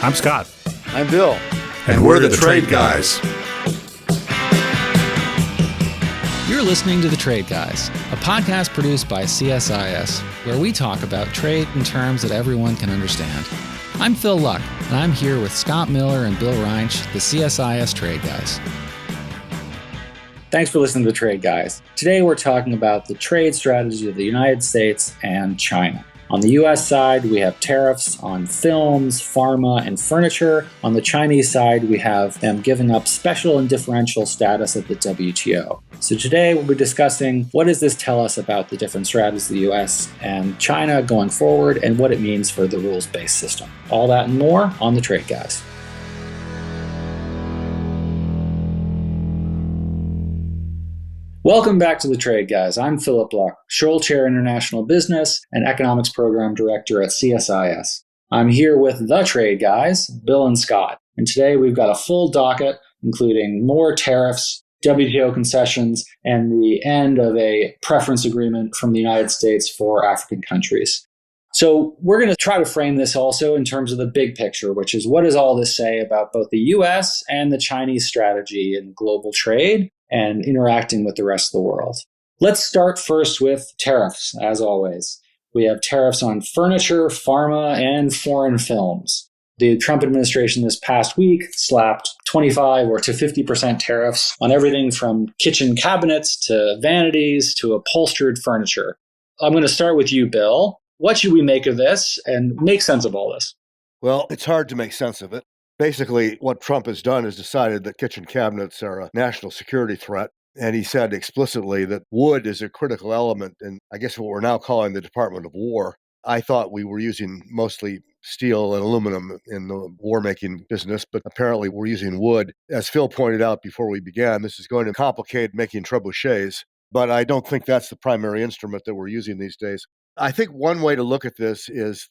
I'm Scott. I'm Bill. And we're the Trade Guys. You're listening to The Trade Guys, a podcast produced by CSIS, where we talk about trade in terms that everyone can understand. I'm Phil Luck, and I'm here with Scott Miller and Bill Reinsch, the CSIS Trade Guys. Thanks for listening to The Trade Guys. Today we're talking about the trade strategy of the United States and China. On the U.S. side, we have tariffs on films, pharma, and furniture. On the Chinese side, we have them giving up special and differential status at the WTO. So today we'll be discussing what does this tell us about the different strategies of the U.S. and China going forward and what it means for the rules-based system. All that and more on The Trade Guys. Welcome back to The Trade Guys. I'm Philip Luck, Scholl Chair International Business and Economics Program Director at CSIS. I'm here with The Trade Guys, Bill and Scott. And today we've got a full docket, including more tariffs, WTO concessions, and the end of a preference agreement from the United States for African countries. So we're going to try to frame this also in terms of the big picture, which is what does all this say about both the U.S. and the Chinese strategy in global trade and interacting with the rest of the world. Let's start first with tariffs, as always. We have tariffs on furniture, pharma, and foreign films. The Trump administration this past week slapped 25 or to 50% tariffs on everything from kitchen cabinets to vanities to upholstered furniture. I'm going to start with you, Bill. What should we make of this and make sense of all this? Well, it's hard to make sense of it. Basically, what Trump has done is decided that kitchen cabinets are a national security threat. And he said explicitly that wood is a critical element in, I guess, what we're now calling the Department of War. I thought we were using mostly steel and aluminum in the war-making business, but apparently we're using wood. As Phil pointed out before we began, this is going to complicate making trebuchets, but I don't think that's the primary instrument that we're using these days. I think one way to look at this is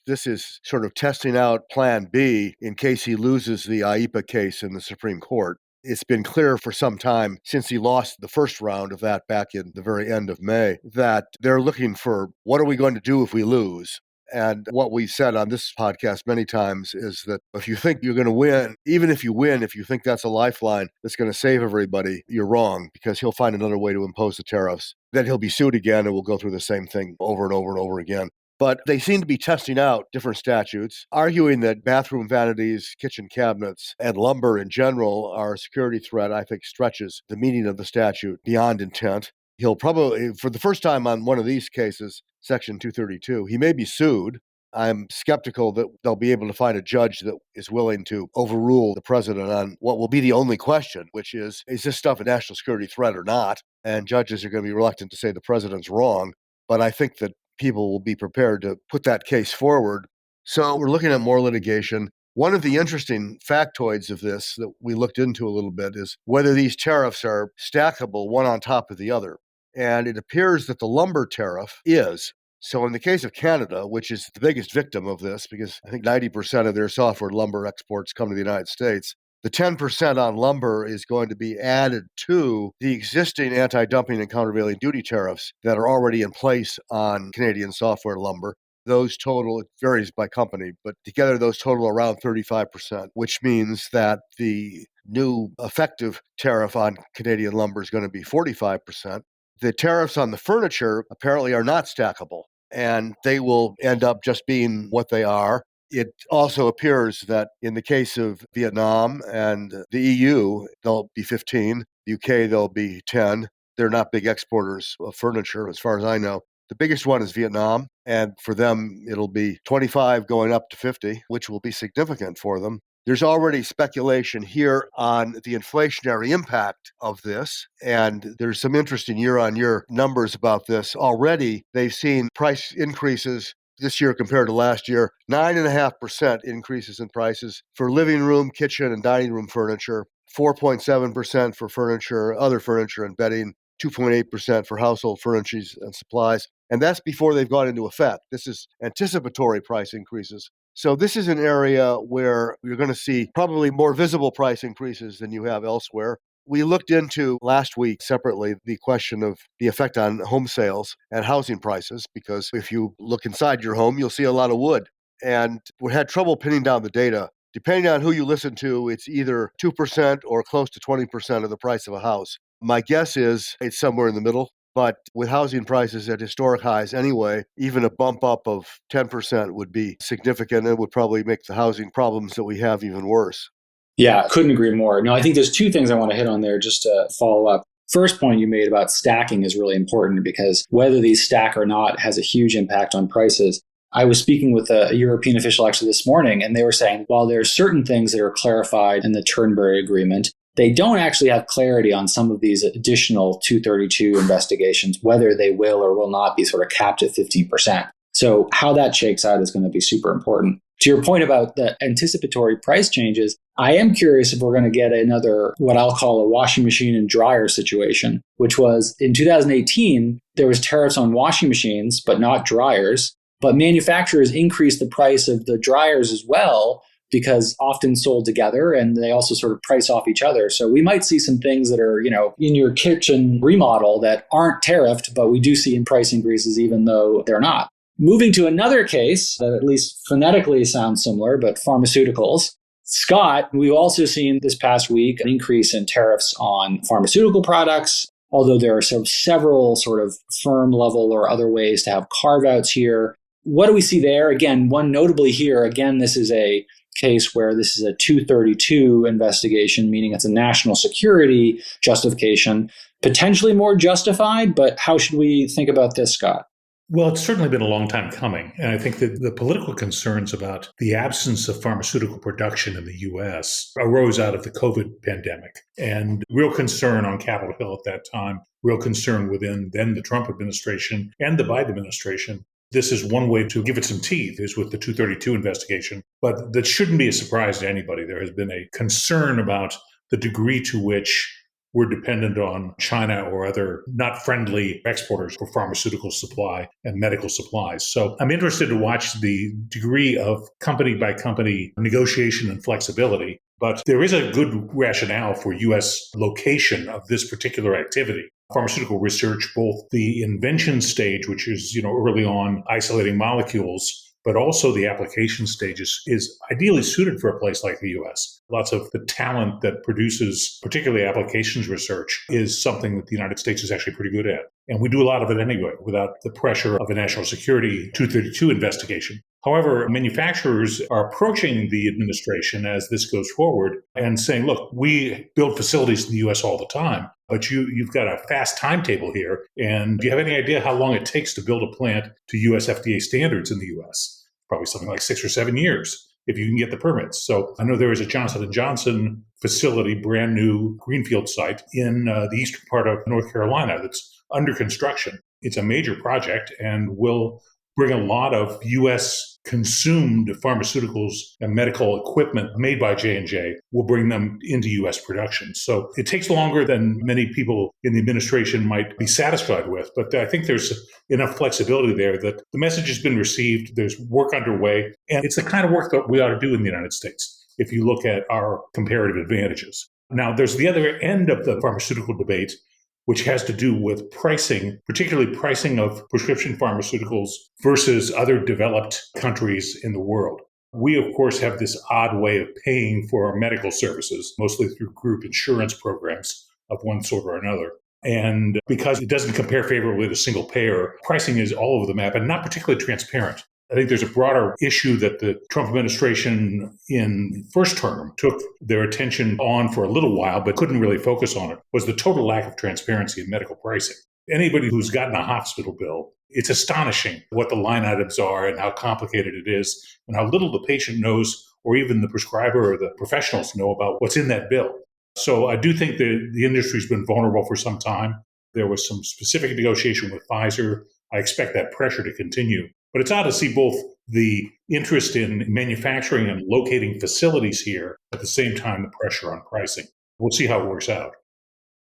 sort of testing out Plan B in case he loses the IEPA case in the Supreme Court. It's been clear for some time since he lost the first round of that back in the very end of May that they're looking for what are we going to do if we lose? And what we've said on this podcast many times is that if you think you're going to win, even if you win, if you think that's a lifeline that's going to save everybody, you're wrong because he'll find another way to impose the tariffs. Then he'll be sued again and we'll go through the same thing over and over and over again. But they seem to be testing out different statutes, arguing that bathroom vanities, kitchen cabinets, and lumber in general are a security threat, I think stretches the meaning of the statute beyond intent. He'll probably, for the first time on one of these cases, Section 232, he may be sued. I'm skeptical that they'll be able to find a judge that is willing to overrule the president on what will be the only question, which is this stuff a national security threat or not? And judges are going to be reluctant to say the president's wrong. But I think that people will be prepared to put that case forward. So we're looking at more litigation. One of the interesting factoids of this that we looked into a little bit is whether these tariffs are stackable one on top of the other. And it appears that the lumber tariff is. So in the case of Canada, which is the biggest victim of this, because I think 90% of their softwood lumber exports come to the United States, the 10% on lumber is going to be added to the existing anti-dumping and countervailing duty tariffs that are already in place on Canadian softwood lumber. Those total, it varies by company, but together those total around 35%, which means that the new effective tariff on Canadian lumber is going to be 45%. The tariffs on the furniture apparently are not stackable, and they will end up just being what they are. It also appears that in the case of Vietnam and the EU, they'll be 15. The UK, they'll be 10. They're not big exporters of furniture, as far as I know. The biggest one is Vietnam, and for them, it'll be 25 going up to 50, which will be significant for them. There's already speculation here on the inflationary impact of this, and there's some interesting year-on-year numbers about this. Already, they've seen price increases this year compared to last year, 9.5% increases in prices for living room, kitchen, and dining room furniture, 4.7% for furniture, other furniture and bedding, 2.8% for household furnishings and supplies. And that's before they've gone into effect. This is anticipatory price increases. So this is an area where you're going to see probably more visible price increases than you have elsewhere. We looked into last week separately the question of the effect on home sales and housing prices, because if you look inside your home, you'll see a lot of wood. And we had trouble pinning down the data depending on who you listen to, it's either 2% or close to 20% of the price of a house. My guess is it's somewhere in the middle. But with housing prices at historic highs anyway, even a bump up of 10% would be significant and would probably make the housing problems that we have even worse. Yeah, couldn't agree more. No, I think there's two things I want to hit on there just to follow up. First point you made about stacking is really important because whether these stack or not has a huge impact on prices. I was speaking with a European official actually this morning, and they were saying, while there are certain things that are clarified in the Turnberry Agreement, they don't actually have clarity on some of these additional 232 investigations, whether they will or will not be sort of capped at 15%. So how that shakes out is going to be super important. To your point about the anticipatory price changes, I am curious if we're going to get another, what I'll call a washing machine and dryer situation, which was in 2018, there was tariffs on washing machines, but not dryers. But manufacturers increased the price of the dryers as well, because often sold together and they also sort of price off each other. So we might see some things that are, in your kitchen remodel that aren't tariffed, but we do see in price increases even though they're not. Moving to another case that at least phonetically sounds similar, but pharmaceuticals. Scott, we've also seen this past week an increase in tariffs on pharmaceutical products, although there are several sort of firm level or other ways to have carve-outs here. What do we see there? Again, one notably here, again, this is a case where this is a 232 investigation, meaning it's a national security justification, potentially more justified, but how should we think about this, Scott? Well, it's certainly been a long time coming. And I think that the political concerns about the absence of pharmaceutical production in the U.S. arose out of the COVID pandemic. And real concern on Capitol Hill at that time, real concern within then the Trump administration and the Biden administration. This is one way to give it some teeth, is with the 232 investigation. But that shouldn't be a surprise to anybody. There has been a concern about the degree to which we're dependent on China or other not friendly exporters for pharmaceutical supply and medical supplies. So I'm interested to watch the degree of company by company negotiation and flexibility. But there is a good rationale for U.S. location of this particular activity. Pharmaceutical research, both the invention stage, which is, early on isolating molecules, but also the application stages is ideally suited for a place like the U.S. Lots of the talent that produces particularly applications research is something that the United States is actually pretty good at. And we do a lot of it anyway without the pressure of a national security 232 investigation. However, manufacturers are approaching the administration as this goes forward and saying, look, we build facilities in the U.S. all the time, but you've got a fast timetable here. And do you have any idea how long it takes to build a plant to U.S. FDA standards in the U.S.? Probably something like 6 or 7 years if you can get the permits. So I know there is a Johnson & Johnson facility, brand new greenfield site in the eastern part of North Carolina that's under construction. It's a major project and will bring a lot of U.S. consumed pharmaceuticals and medical equipment made by J&J, will bring them into U.S. production. So it takes longer than many people in the administration might be satisfied with. But I think there's enough flexibility there that the message has been received. There's work underway. And it's the kind of work that we ought to do in the United States if you look at our comparative advantages. Now, there's the other end of the pharmaceutical debate, which has to do with pricing, particularly pricing of prescription pharmaceuticals versus other developed countries in the world. We, of course, have this odd way of paying for our medical services, mostly through group insurance programs of one sort or another. And because it doesn't compare favorably to single payer, pricing is all over the map and not particularly transparent. I think there's a broader issue that the Trump administration in first term took their attention on for a little while, but couldn't really focus on it, was the total lack of transparency in medical pricing. Anybody who's gotten a hospital bill, it's astonishing what the line items are and how complicated it is and how little the patient knows or even the prescriber or the professionals know about what's in that bill. So I do think that the industry's been vulnerable for some time. There was some specific negotiation with Pfizer. I expect that pressure to continue. But it's odd to see both the interest in manufacturing and locating facilities here at the same time the pressure on pricing. We'll see how it works out.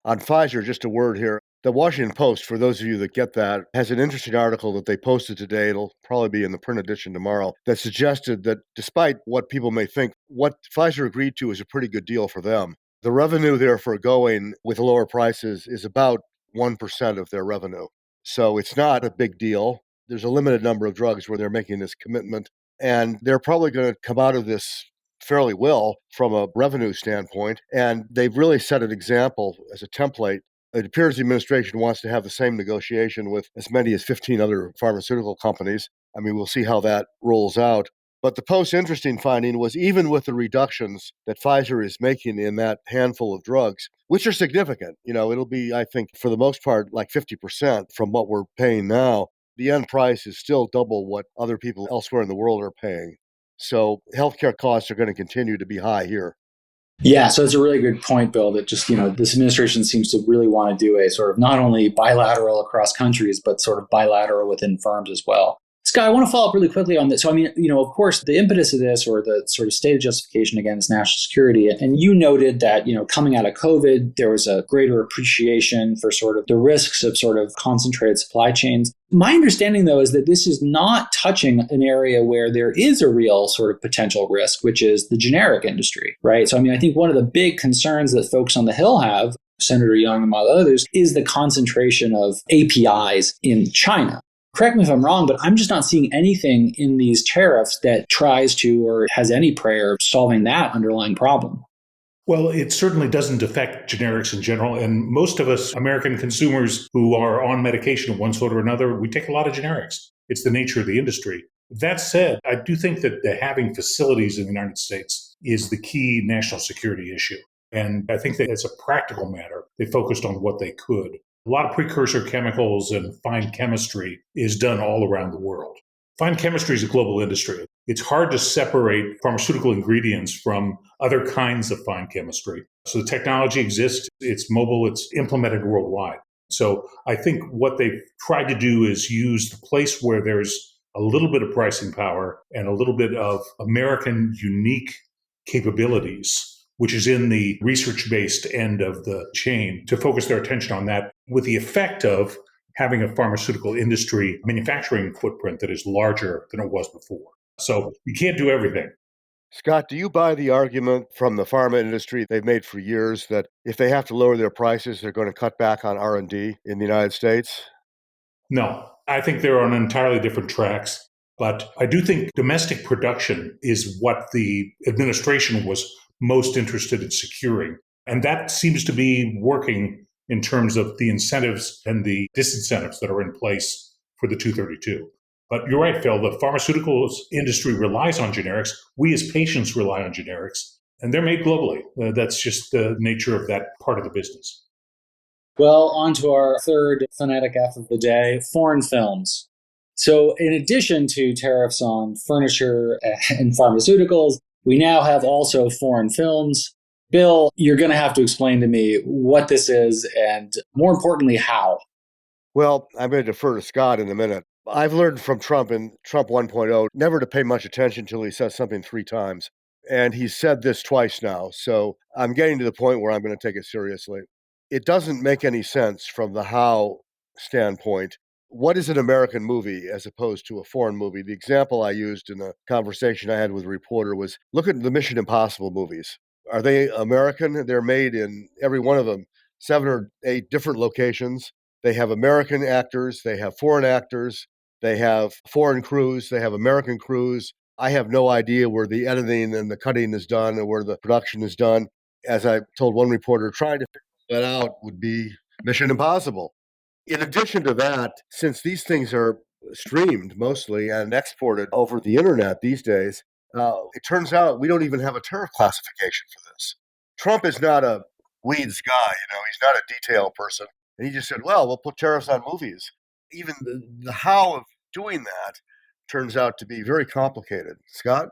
On Pfizer, just a word here. The Washington Post, for those of you that get that, has an interesting article that they posted today. It'll probably be in the print edition tomorrow, that suggested that despite what people may think, what Pfizer agreed to is a pretty good deal for them. The revenue they're foregoing with lower prices is about 1% of their revenue. So it's not a big deal. There's a limited number of drugs where they're making this commitment, and they're probably going to come out of this fairly well from a revenue standpoint. And they've really set an example as a template. It appears the administration wants to have the same negotiation with as many as 15 other pharmaceutical companies. I mean, we'll see how that rolls out. But the most interesting finding was even with the reductions that Pfizer is making in that handful of drugs, which are significant, it'll be, I think, for the most part, like 50% from what we're paying now. The end price is still double what other people elsewhere in the world are paying. So healthcare costs are going to continue to be high here. Yeah, so it's a really good point, Bill, that just, this administration seems to really want to do a sort of not only bilateral across countries, but sort of bilateral within firms as well. Scott, I want to follow up really quickly on this. So, of course, the impetus of this, or the sort of stated justification again, is national security. And you noted that, coming out of COVID, there was a greater appreciation for sort of the risks of sort of concentrated supply chains. My understanding, though, is that this is not touching an area where there is a real sort of potential risk, which is the generic industry, right? So, I think one of the big concerns that folks on the Hill have, Senator Young among others, is the concentration of APIs in China. Correct me if I'm wrong, but I'm just not seeing anything in these tariffs that tries to or has any prayer of solving that underlying problem. Well, it certainly doesn't affect generics in general. And most of us American consumers who are on medication of one sort or another, we take a lot of generics. It's the nature of the industry. That said, I do think that having facilities in the United States is the key national security issue. And I think that as a practical matter, they focused on what they could. A lot of precursor chemicals and fine chemistry is done all around the world. Fine chemistry is a global industry. It's hard to separate pharmaceutical ingredients from other kinds of fine chemistry. So the technology exists, it's mobile, it's implemented worldwide. So I think what they've tried to do is use the place where there's a little bit of pricing power and a little bit of American unique capabilities, which is in the research-based end of the chain, to focus their attention on that, with the effect of having a pharmaceutical industry manufacturing footprint that is larger than it was before. So you can't do everything. Scott, do you buy the argument from the pharma industry they've made for years that if they have to lower their prices, they're going to cut back on R&D in the United States? No, I think they're on entirely different tracks. But I do think domestic production is what the administration was most interested in securing. And that seems to be working in terms of the incentives and the disincentives that are in place for the 232. But you're right, Phil, the pharmaceuticals industry relies on generics. We as patients rely on generics, and they're made globally. That's just the nature of that part of the business. Well, on to our third phonetic F of the day, foreign films. So in addition to tariffs on furniture and pharmaceuticals, we now have also foreign films. Bill, you're going to have to explain to me what this is and, more importantly, how. Well, I'm going to defer to Scott in a minute. I've learned from Trump in Trump 1.0 never to pay much attention until he says something 3 times. And he's said this twice now. So I'm getting to the point where I'm going to take it seriously. It doesn't make any sense from the how standpoint. What is an American movie as opposed to a foreign movie? The example I used in a conversation I had with a reporter was, look at the Mission Impossible movies. Are they American? They're made in every one of them 7 or 8 different locations. They have American actors, they have foreign actors, they have foreign crews, they have American crews. I have no idea where the editing and the cutting is done or where the production is done. As I told one reporter, trying to figure that out would be Mission Impossible. In addition to that, since these things are streamed mostly and exported over the internet these days, it turns out we don't even have a tariff classification for this. Trump is not a weeds guy, he's not a detail person. And he just said, well, we'll put tariffs on movies. Even the how of doing that turns out to be very complicated. Scott?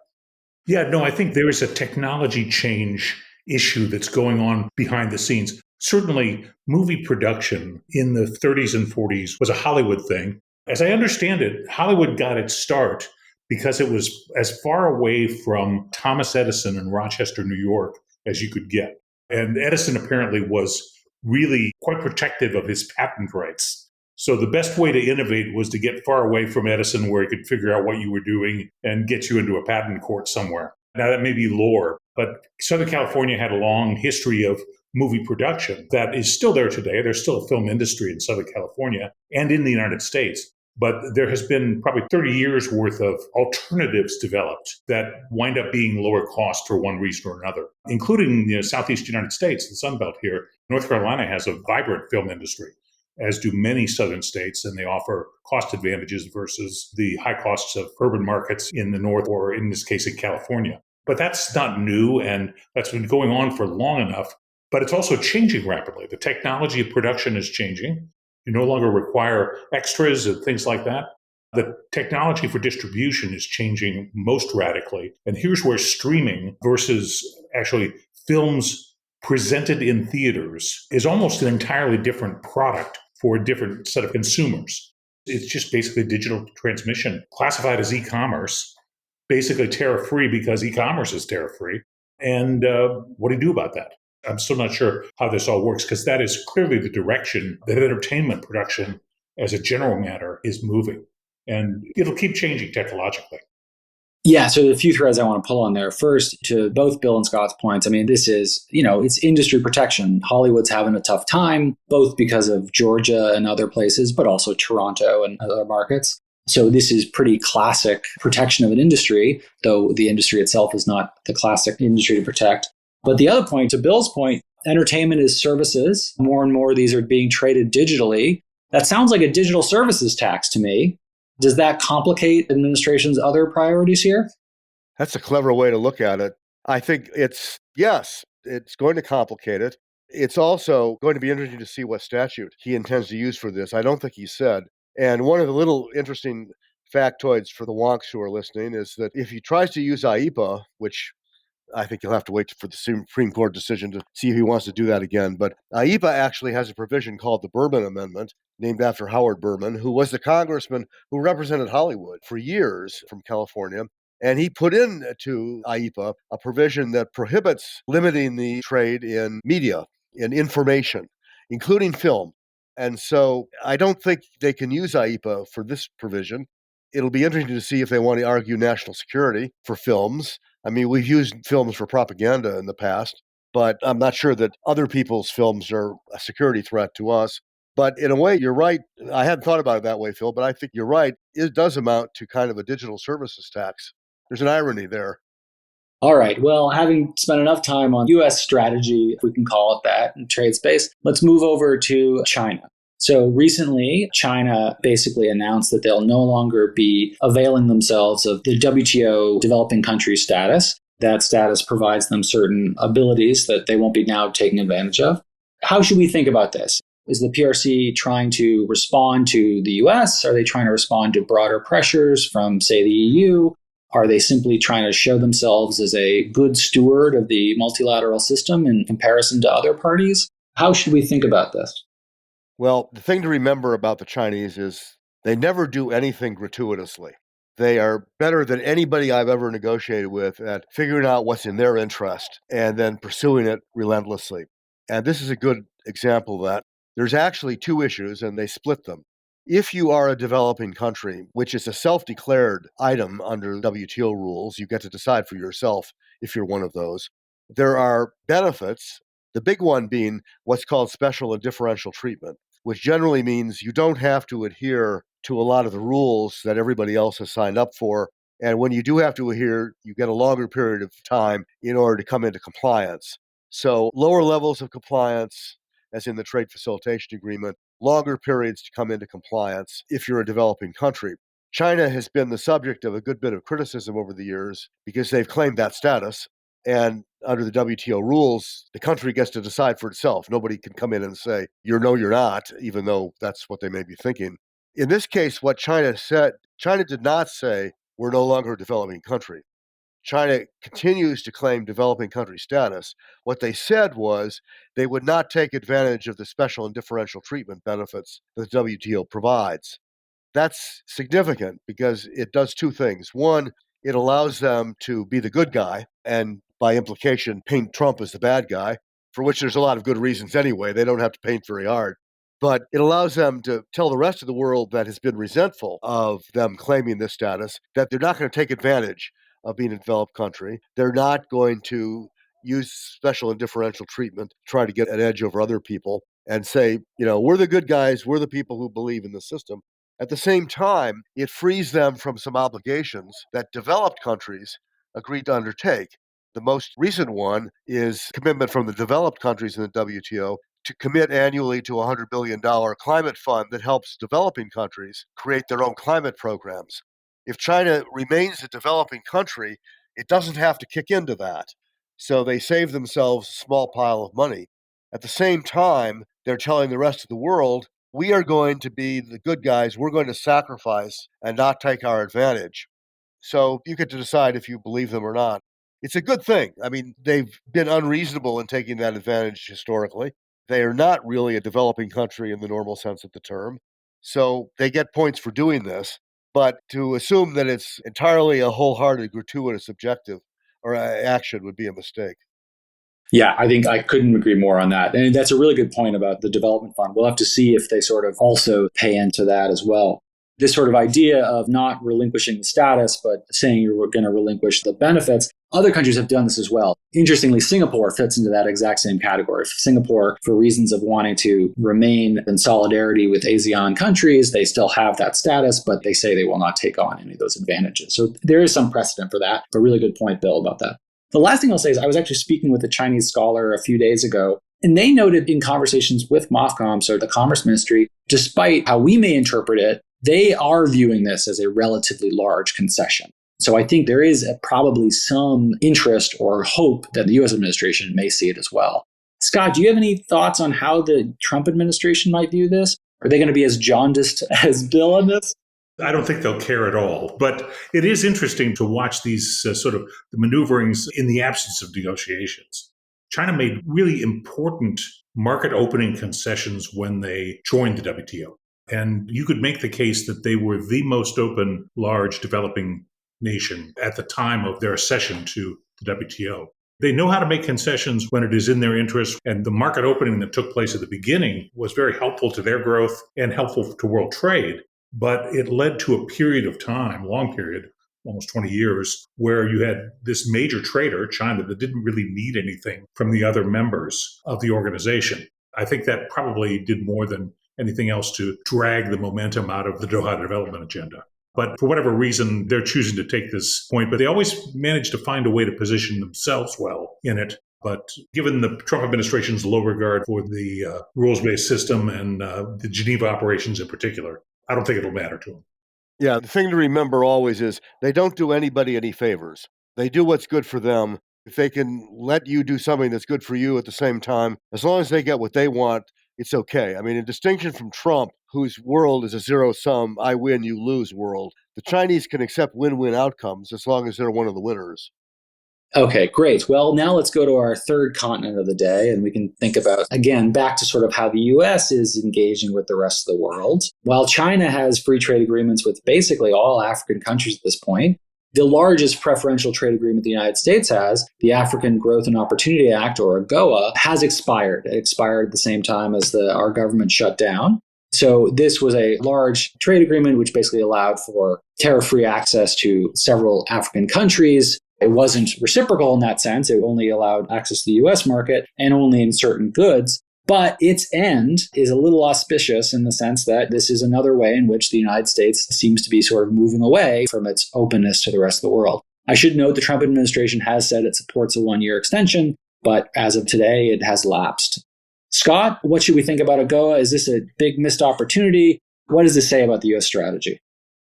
Yeah, no, I think there is a technology change issue that's going on behind the scenes. Certainly, movie production in the 30s and 40s was a Hollywood thing. As I understand it, Hollywood got its start because it was as far away from Thomas Edison in Rochester, New York, as you could get. And Edison apparently was really quite protective of his patent rights. So the best way to innovate was to get far away from Edison where he could figure out what you were doing and get you into a patent court somewhere. Now, that may be lore, but Southern California had a long history of movie production that is still there today. There's still a film industry in Southern California and in the United States. But there has been probably 30 years worth of alternatives developed that wind up being lower cost for one reason or another, including the Southeast United States, the Sun Belt here. North Carolina has a vibrant film industry, as do many southern states, and they offer cost advantages versus the high costs of urban markets in the north, or in this case, in California. But that's not new, and that's been going on for long enough. But it's also changing rapidly. The technology of production is changing. You no longer require extras and things like that. The technology for distribution is changing most radically. And here's where streaming versus actually films presented in theaters is almost an entirely different product for a different set of consumers. It's just basically digital transmission classified as e-commerce, basically tariff-free because e-commerce is tariff-free. And what do you do about that? I'm still not sure how this all works, because that is clearly the direction that entertainment production as a general matter is moving. And it'll keep changing technologically. Yeah, so a few threads I want to pull on there. First, to both Bill and Scott's points, I mean, this is, it's industry protection. Hollywood's having a tough time, both because of Georgia and other places, but also Toronto and other markets. So this is pretty classic protection of an industry, though the industry itself is not the classic industry to protect. But the other point, to Bill's point, entertainment is services. More and more of these are being traded digitally. That sounds like a digital services tax to me. Does that complicate administration's other priorities here? That's a clever way to look at it. I think it's going to complicate it. It's also going to be interesting to see what statute he intends to use for this. I don't think he said. And one of the little interesting factoids for the wonks who are listening is that if he tries to use IEPA, which I think you'll have to wait for the Supreme Court decision to see if he wants to do that again. But IEPA actually has a provision called the Berman Amendment, named after Howard Berman, who was the congressman who represented Hollywood for years from California. And he put into IEPA a provision that prohibits limiting the trade in media, in information, including film. And so I don't think they can use IEPA for this provision. It'll be interesting to see if they want to argue national security for films. I mean, we've used films for propaganda in the past, but I'm not sure that other people's films are a security threat to us. But in a way, you're right. I hadn't thought about it that way, Phil, but I think you're right. It does amount to kind of a digital services tax. There's an irony there. All right. Well, having spent enough time on U.S. strategy, if we can call it that, in trade space, let's move over to China. So recently, China basically announced that they'll no longer be availing themselves of the WTO developing country status. That status provides them certain abilities that they won't be now taking advantage of. How should we think about this? Is the PRC trying to respond to the US? Are they trying to respond to broader pressures from, say, the EU? Are they simply trying to show themselves as a good steward of the multilateral system in comparison to other parties? How should we think about this? Well, the thing to remember about the Chinese is they never do anything gratuitously. They are better than anybody I've ever negotiated with at figuring out what's in their interest and then pursuing it relentlessly. And this is a good example of that. There's actually two issues, and they split them. If you are a developing country, which is a self-declared item under WTO rules, you get to decide for yourself if you're one of those. There are benefits, the big one being what's called special and differential treatment, which generally means you don't have to adhere to a lot of the rules that everybody else has signed up for. And when you do have to adhere, you get a longer period of time in order to come into compliance. So lower levels of compliance, as in the trade facilitation agreement, longer periods to come into compliance if you're a developing country. China has been the subject of a good bit of criticism over the years because they've claimed that status. And under the WTO rules, the country gets to decide for itself. Nobody can come in and say, you're not, even though that's what they may be thinking. In this case, what China said, China did not say, we're no longer a developing country. China continues to claim developing country status. What they said was they would not take advantage of the special and differential treatment benefits that the WTO provides. That's significant because it does two things. One, it allows them to be the good guy and by implication paint Trump as the bad guy, for which there's a lot of good reasons anyway. They don't have to paint very hard. But it allows them to tell the rest of the world that has been resentful of them claiming this status that they're not going to take advantage of being a developed country. They're not going to use special and differential treatment to try to get an edge over other people and say, we're the good guys, we're the people who believe in the system. At the same time, it frees them from some obligations that developed countries agreed to undertake. The most recent one is commitment from the developed countries in the WTO to commit annually to a $100 billion climate fund that helps developing countries create their own climate programs. If China remains a developing country, it doesn't have to kick into that. So they save themselves a small pile of money. At the same time, they're telling the rest of the world, we are going to be the good guys. We're going to sacrifice and not take our advantage. So you get to decide if you believe them or not. It's a good thing. I mean, they've been unreasonable in taking that advantage historically. They are not really a developing country in the normal sense of the term. So they get points for doing this. But to assume that it's entirely a wholehearted, gratuitous objective or action would be a mistake. Yeah, I think I couldn't agree more on that. And that's a really good point about the development fund. We'll have to see if they sort of also pay into that as well. This sort of idea of not relinquishing the status, but saying you're going to relinquish the benefits, other countries have done this as well. Interestingly, Singapore fits into that exact same category. Singapore, for reasons of wanting to remain in solidarity with ASEAN countries, they still have that status, but they say they will not take on any of those advantages. So there is some precedent for that. A really good point, Bill, about that. The last thing I'll say is I was actually speaking with a Chinese scholar a few days ago, and they noted in conversations with MOFCOM, so the Commerce Ministry, despite how we may interpret it, they are viewing this as a relatively large concession. So I think there is probably some interest or hope that the U.S. administration may see it as well. Scott, do you have any thoughts on how the Trump administration might view this? Are they going to be as jaundiced as Bill on this? I don't think they'll care at all. But it is interesting to watch these sort of the maneuverings in the absence of negotiations. China made really important market opening concessions when they joined the WTO. And you could make the case that they were the most open, large, developing nation at the time of their accession to the WTO. They know how to make concessions when it is in their interest. And the market opening that took place at the beginning was very helpful to their growth and helpful to world trade. But it led to a period of time, long period, almost 20 years, where you had this major trader, China, that didn't really need anything from the other members of the organization. I think that probably did more than anything else to drag the momentum out of the Doha development agenda. But for whatever reason, they're choosing to take this point. But they always manage to find a way to position themselves well in it. But given the Trump administration's low regard for the rules-based system and the Geneva operations in particular, I don't think it'll matter to them. Yeah, the thing to remember always is they don't do anybody any favors. They do what's good for them. If they can let you do something that's good for you at the same time, as long as they get what they want, it's okay. I mean, in distinction from Trump, whose world is a zero-sum, I win, you lose world, the Chinese can accept win-win outcomes as long as they're one of the winners. Okay, great. Well, now let's go to our third continent of the day, and we can think about, again, back to sort of how the U.S. is engaging with the rest of the world. While China has free trade agreements with basically all African countries at this point, the largest preferential trade agreement the United States has, the African Growth and Opportunity Act, or AGOA, has expired. It expired at the same time as our government shut down. So this was a large trade agreement which basically allowed for tariff-free access to several African countries. It wasn't reciprocal in that sense. It only allowed access to the U.S. market and only in certain goods. But its end is a little auspicious in the sense that this is another way in which the United States seems to be sort of moving away from its openness to the rest of the world. I should note the Trump administration has said it supports a one-year extension, but as of today, it has lapsed. Scott, what should we think about AGOA? Is this a big missed opportunity? What does this say about the U.S. strategy?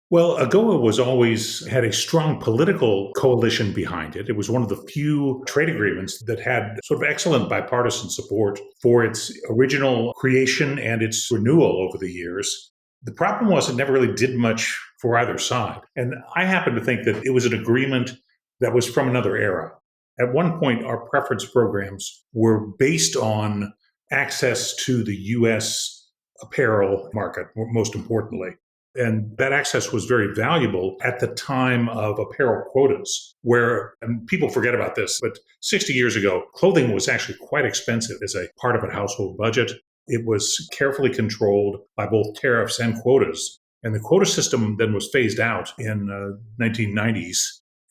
Well, AGOA was always had a strong political coalition behind it. It was one of the few trade agreements that had sort of excellent bipartisan support for its original creation and its renewal over the years. The problem was it never really did much for either side. And I happen to think that it was an agreement that was from another era. At one point, our preference programs were based on access to the U.S. apparel market, most importantly. And that access was very valuable at the time of apparel quotas, where, and people forget about this, but 60 years ago, clothing was actually quite expensive as a part of a household budget. It was carefully controlled by both tariffs and quotas. And the quota system then was phased out in 1990s.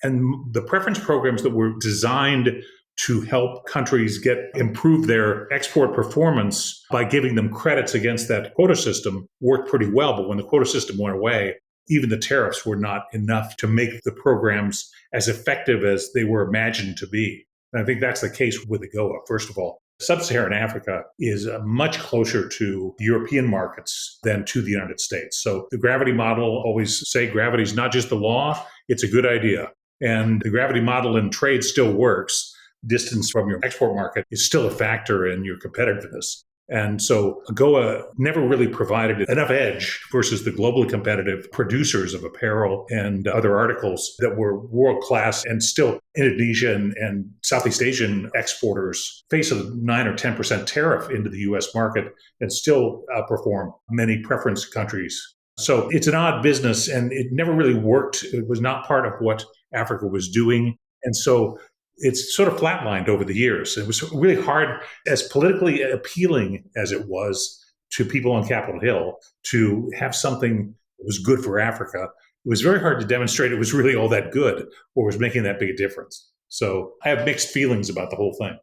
And the preference programs that were designed to help countries improve their export performance by giving them credits against that quota system worked pretty well. But when the quota system went away, even the tariffs were not enough to make the programs as effective as they were imagined to be. And I think that's the case with AGOA. First of all, Sub-Saharan Africa is much closer to European markets than to the United States. So the gravity model, always say gravity is not just the law, it's a good idea. And the gravity model in trade still works. Distance from your export market is still a factor in your competitiveness. And so AGOA never really provided enough edge versus the globally competitive producers of apparel and other articles that were world-class, and still Indonesia and Southeast Asian exporters face a 9 or 10% tariff into the U.S. market and still outperform many preference countries. So it's an odd business, and it never really worked. It was not part of what Africa was doing. And so it's sort of flatlined over the years. It was really hard, as politically appealing as it was to people on Capitol Hill, to have something that was good for Africa. It was very hard to demonstrate it was really all that good or was making that big a difference. So I have mixed feelings about the whole thing.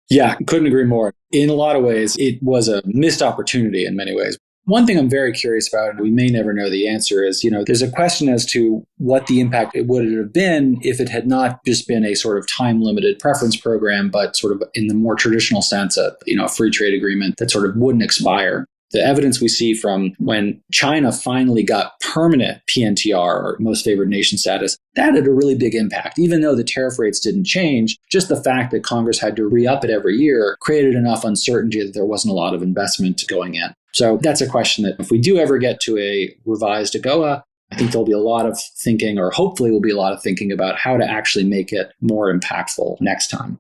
Yeah, couldn't agree more. In a lot of ways, it was a missed opportunity in many ways. One thing I'm very curious about, and we may never know the answer, is, there's a question as to what the impact would have been if it had not just been a sort of time-limited preference program, but sort of in the more traditional sense, a free trade agreement that sort of wouldn't expire. The evidence we see from when China finally got permanent PNTR, or most favored nation status, that had a really big impact. Even though the tariff rates didn't change, just the fact that Congress had to re-up it every year created enough uncertainty that there wasn't a lot of investment going in. So that's a question that if we do ever get to a revised AGOA, I think there'll be a lot of thinking, or hopefully will be a lot of thinking about how to actually make it more impactful next time.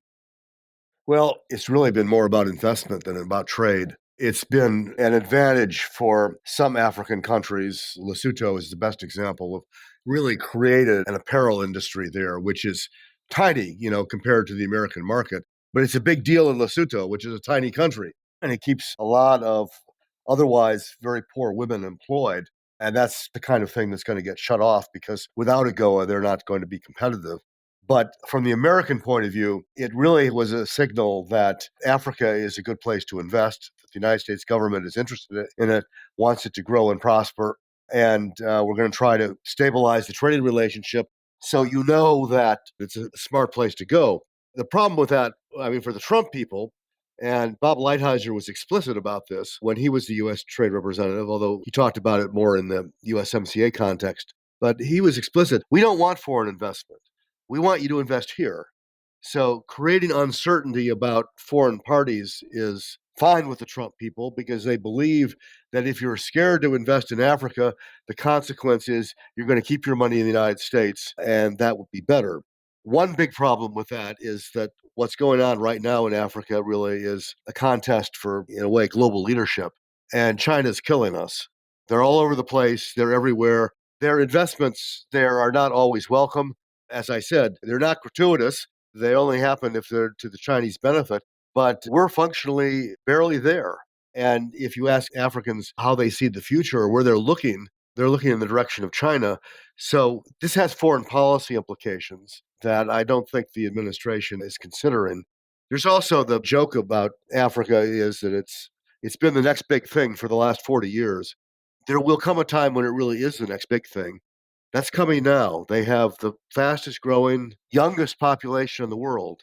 Well, it's really been more about investment than about trade. It's been an advantage for some African countries. Lesotho is the best example of really created an apparel industry there, which is tiny, compared to the American market. But it's a big deal in Lesotho, which is a tiny country. And it keeps a lot of otherwise very poor women employed. And that's the kind of thing that's going to get shut off, because without AGOA, they're not going to be competitive. But from the American point of view, it really was a signal that Africa is a good place to invest, that the United States government is interested in it, wants it to grow and prosper, and we're going to try to stabilize the trading relationship. So that it's a smart place to go. The problem with that, for the Trump people, and Bob Lighthizer was explicit about this when he was the U.S. trade representative, although he talked about it more in the USMCA context. But he was explicit. We don't want foreign investment. We want you to invest here. So creating uncertainty about foreign parties is fine with the Trump people, because they believe that if you're scared to invest in Africa, the consequence is you're going to keep your money in the United States, and that would be better. One big problem with that is that what's going on right now in Africa really is a contest for, in a way, global leadership. And China's killing us. They're all over the place. They're everywhere. Their investments there are not always welcome. As I said, they're not gratuitous. They only happen if they're to the Chinese benefit. But we're functionally barely there. And if you ask Africans how they see the future or where they're looking in the direction of China. So this has foreign policy implications that I don't think the administration is considering. There's also the joke about Africa is that it's been the next big thing for the last 40 years. There will come a time when it really is the next big thing. That's coming now. They have the fastest growing, youngest population in the world.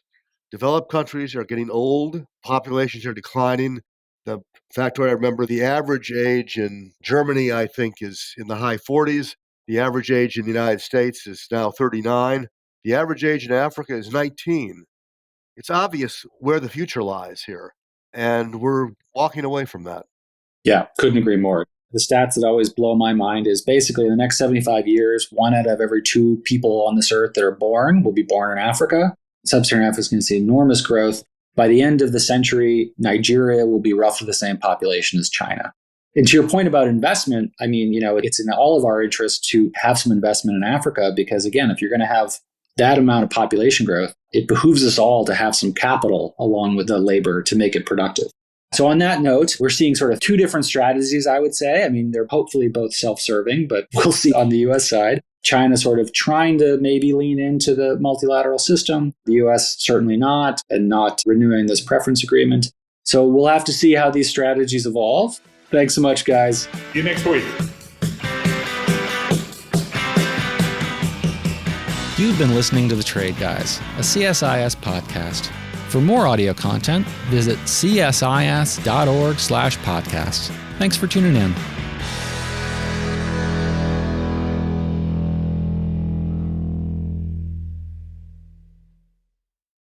Developed countries are getting old, populations are declining. The factoid I remember, the average age in Germany, I think, is in the high 40s. The average age in the United States is now 39. The average age in Africa is 19. It's obvious where the future lies here, and we're walking away from that. Yeah, couldn't agree more. The stats that always blow my mind is basically in the next 75 years, 1 out of every 2 people on this earth that are born will be born in Africa. Sub-Saharan Africa is going to see enormous growth. By the end of the century, Nigeria will be roughly the same population as China. And to your point about investment, it's in all of our interests to have some investment in Africa, because again, if you're going to have that amount of population growth, it behooves us all to have some capital along with the labor to make it productive. So on that note, we're seeing sort of two different strategies, I would say. I mean, they're hopefully both self-serving, but we'll see on the US side. China sort of trying to maybe lean into the multilateral system. The US certainly not, and not renewing this preference agreement. So we'll have to see how these strategies evolve. Thanks so much, guys. See you next week. You've been listening to The Trade Guys, a CSIS podcast. For more audio content, visit csis.org/podcasts. Thanks for tuning in.